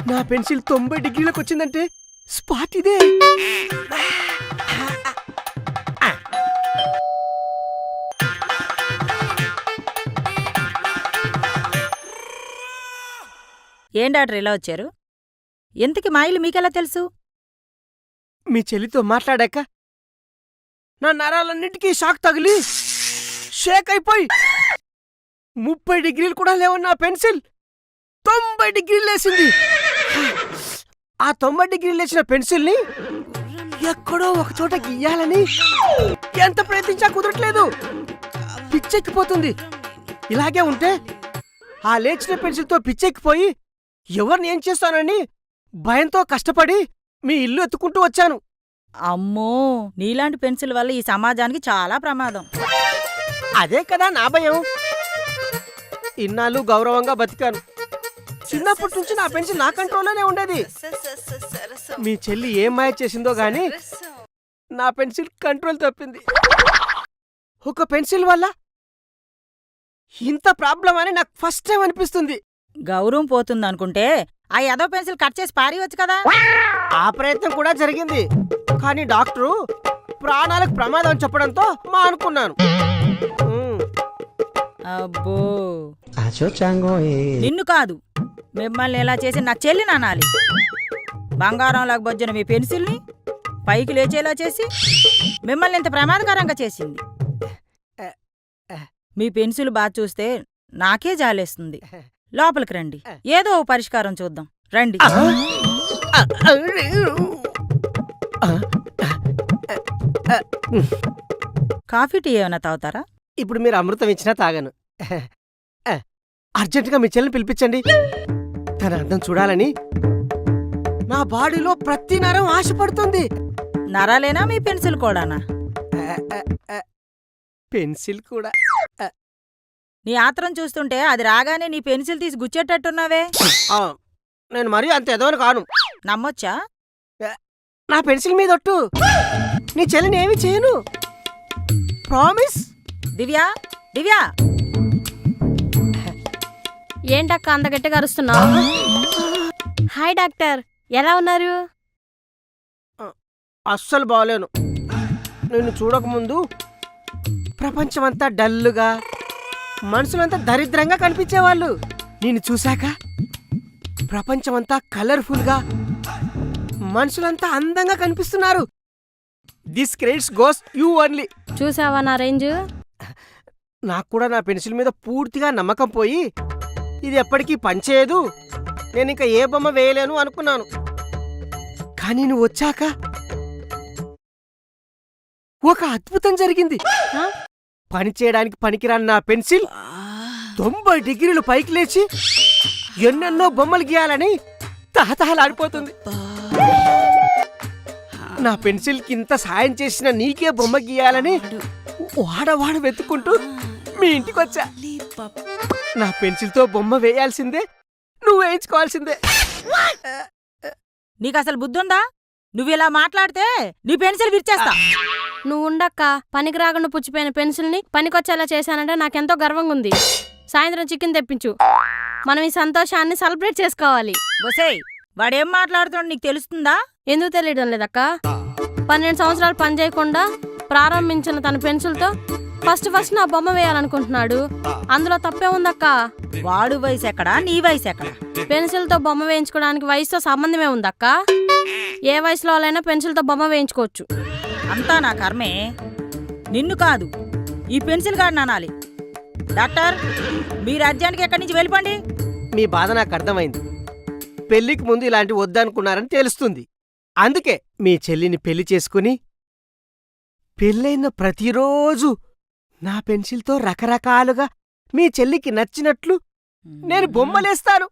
నా పెన్సిల్ 90 డిగ్రీలకు వచ్చిందంటే స్పాట్ ఇదే. ఏం డాక్టర్ ఇలా వచ్చారు? ఎంతకి మాయిలు మీకెలా తెలుసు? మీ చెల్లితో మాట్లాడాక నా నరాలన్నిటికీ షాక్ తగిలి షేక్ అయిపోయి 30 డిగ్రీలు కూడా లేవన్న నా పెన్సిల్ 90 డిగ్రీలు లేసింది. ఆ 90 డిగ్రీలు లేచిన పెన్సిల్ని ఎక్కడో ఒక చోట గీయాలని ఎంత ప్రయత్నించా కుదరట్లేదు. పిచ్చెక్కిపోతుంది. ఇలాగే ఉంటే ఆ లేచిన పెన్సిల్తో పిచ్చెక్కిపోయి ఎవరిని ఏం చేస్తానని భయంతో కష్టపడి మీ ఇల్లు ఎత్తుకుంటూ వచ్చాను. అమ్మో, నీలాంటి పెన్సిల్ వల్ల ఈ సమాజానికి చాలా ప్రమాదం. అదే కదా నా భయం. ఇన్నాళ్ళు గౌరవంగా బతికాను. చిన్నప్పటి నుంచి నా పెన్సిల్ నా కంట్రోల్లోనే ఉండేది. మీ చెల్లి ఏం మాయ చేసిందో గాని నా పెన్సిల్ కంట్రోల్ తప్పింది. ఒక పెన్సిల్ వల్ల ఇంత ప్రాబ్లం అని నాకు ఫస్ట్ టైం అనిపిస్తుంది. గౌరవం పోతుందనుకుంటే ఆ ఎదో పెన్సిల్ కట్ చేసి పారేయొచ్చు కదా. ఆ ప్రయత్నం కూడా జరిగింది. కానీ డాక్టరు ప్రాణాలకు ప్రమాదం చెప్పడంతో అనుకున్నాను. అబ్బో, నిన్ను కాదు, మిమ్మల్ని ఎలా చేసి నా చెల్లిని అనాలి. బంగారంలాగా బొజ్జన మీ పెన్సిల్ని పైకి లేచేలా చేసి మిమ్మల్ని ఇంత ప్రమాదకరంగా చేసింది. మీ పెన్సిల్ బాగా చూస్తే నాకే జాలేస్తుంది. లోపలికి రండి, ఏదో ఓ పరిష్కారం చూద్దాం. రండి. కాఫీ టీ ఏమైనా తాగుతారా? ఇప్పుడు మీరు అమృతం ఇచ్చినా తాగను. అర్జెంటుగా మీ చెల్లిని పిలిపించండి. తన అందం చూడాలని నా బాడీలో ప్రతి నరం ఆశపడుతుంది. నరాలేనా మీ పెన్సిల్ కూడానా? పెన్సిల్ కూడా. నీ ఆత్రం చూస్తుంటే అది రాగానే నీ పెన్సిల్ తీసి గుచ్చేటట్టున్నావే. నేను మరీ అంత ఎదవని కాను. నమ్మొచ్చా? నా పెన్సిల్ మీద ఒట్టు. నీ చెల్లిని ఏమి చేయను. ప్రామిస్. దివ్యా, దివ్యా. ఏంటక్క అంత గట్టిగా అరుస్తున్నావు? హాయ్ డాక్టర్, ఎలా ఉన్నారు? అస్సలు బాగలేను. నిన్ను చూడకముందు ప్రపంచమంతా డల్లుగా, మనుషులంతా దరిద్రంగా కనిపించేవాళ్ళు. నిన్ను చూశాక ప్రపంచమంతా కలర్ఫుల్గా, మనుషులంతా అందంగా కనిపిస్తున్నారు. This credits goes you only. చూసావా నా రేంజ్? నాకు కూడా నా పెన్సిల్ మీద పూర్తిగా నమ్మకం పోయి ఇది ఎప్పటికీ పనిచేయదు, నేను ఇంకా ఏ బొమ్మ వేయలేను అనుకున్నాను. కానీ నువ్వు వచ్చాక ఒక అద్భుతం జరిగింది. పని చేయడానికి పనికిరాని నా పెన్సిల్ 90 డిగ్రీలు పైకి లేచి ఎన్నెన్నో బొమ్మలు గీయాలని తహతహలాడిపోతుంది. నా పెన్సిల్కి ఇంత సాయం చేసిన నీకే బొమ్మ గీయాలని వాడవాడ వెతుక్కుంటూ మీ ఇంటికి వచ్చా. నా పెన్సిల్తో బొమ్మ వేయాల్సిందే, నువ్వు వేయించుకోవాల్సిందే. నీకసలు బుద్ధుందా? నువ్విలా మాట్లాడితే నీ పెన్సిల్ విరిచేస్తా. నువ్వు ఉండక్క, పనికి రాకుండా పుచ్చిపోయిన పెన్సిల్ని పనికొచ్చేలా చేశానంటే నాకెంతో గర్వంగా ఉంది. సాయంత్రం చికెన్ తెప్పించు, మనం ఈ సంతోషాన్ని సెలబ్రేట్ చేసుకోవాలి. బొసేయ్, వాడేం మాట్లాడుతాడు నీకు తెలుస్తుందా? ఎందుకు తెలియడం లేదక్క? 12 సంవత్సరాలు పని చేయకుండా ప్రారంభించిన తన పెన్సిల్తో ఫస్ట్ నా బొమ్మ వేయాలనుకుంటున్నాడు. అందులో తప్పే ఉందక్క. వాడు వయసు ఎక్కడా, నీ వయసు ఎక్కడా? పెన్సిల్తో బొమ్మ వేయించుకోవడానికి వయసుతో సంబంధమే ఉందక్క. ఏ వయసులో వాళ్ళైనా పెన్సిల్తో బొమ్మ వేయించుకోవచ్చు. అంతా నా కర్మే. నిన్ను కాదు, ఈ పెన్సిల్ గాడిని అనాలి. డాక్టర్, మీ రాజ్యానికి ఎక్కడి నుంచి వెళ్ళిపోండి. మీ బాధ నాకు అర్థమైంది. పెళ్లికి ముందు ఇలాంటి వద్దనుకున్నారని తెలుస్తుంది. అందుకే మీ చెల్లిని పెళ్లి చేసుకుని పెళ్ళైన ప్రతిరోజు నా పెన్సిల్తో రకరకాలుగా మీ చెల్లికి నచ్చినట్లు నేను బొమ్మలేస్తాను.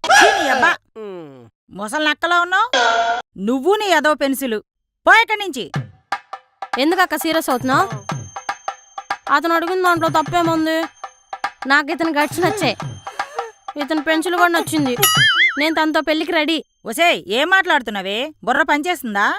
ముసలి నక్కలో ఉన్నావు నువ్వు, నీ ఏదో పెన్సిలు. పో ఇక్కడి నుంచి. ఎందుకక్క సీరియస్ అవుతున్నావు? అతను అడిగిన దాంట్లో తప్పేముంది? నాకు ఇతను గడిచి నచ్చే, ఇతను పెన్సిల్ కూడా నచ్చింది. నేను తనతో పెళ్లికి రెడీ. ఒసేయ్, ఏం మాట్లాడుతున్నావే? బుర్ర పనిచేస్తుందా?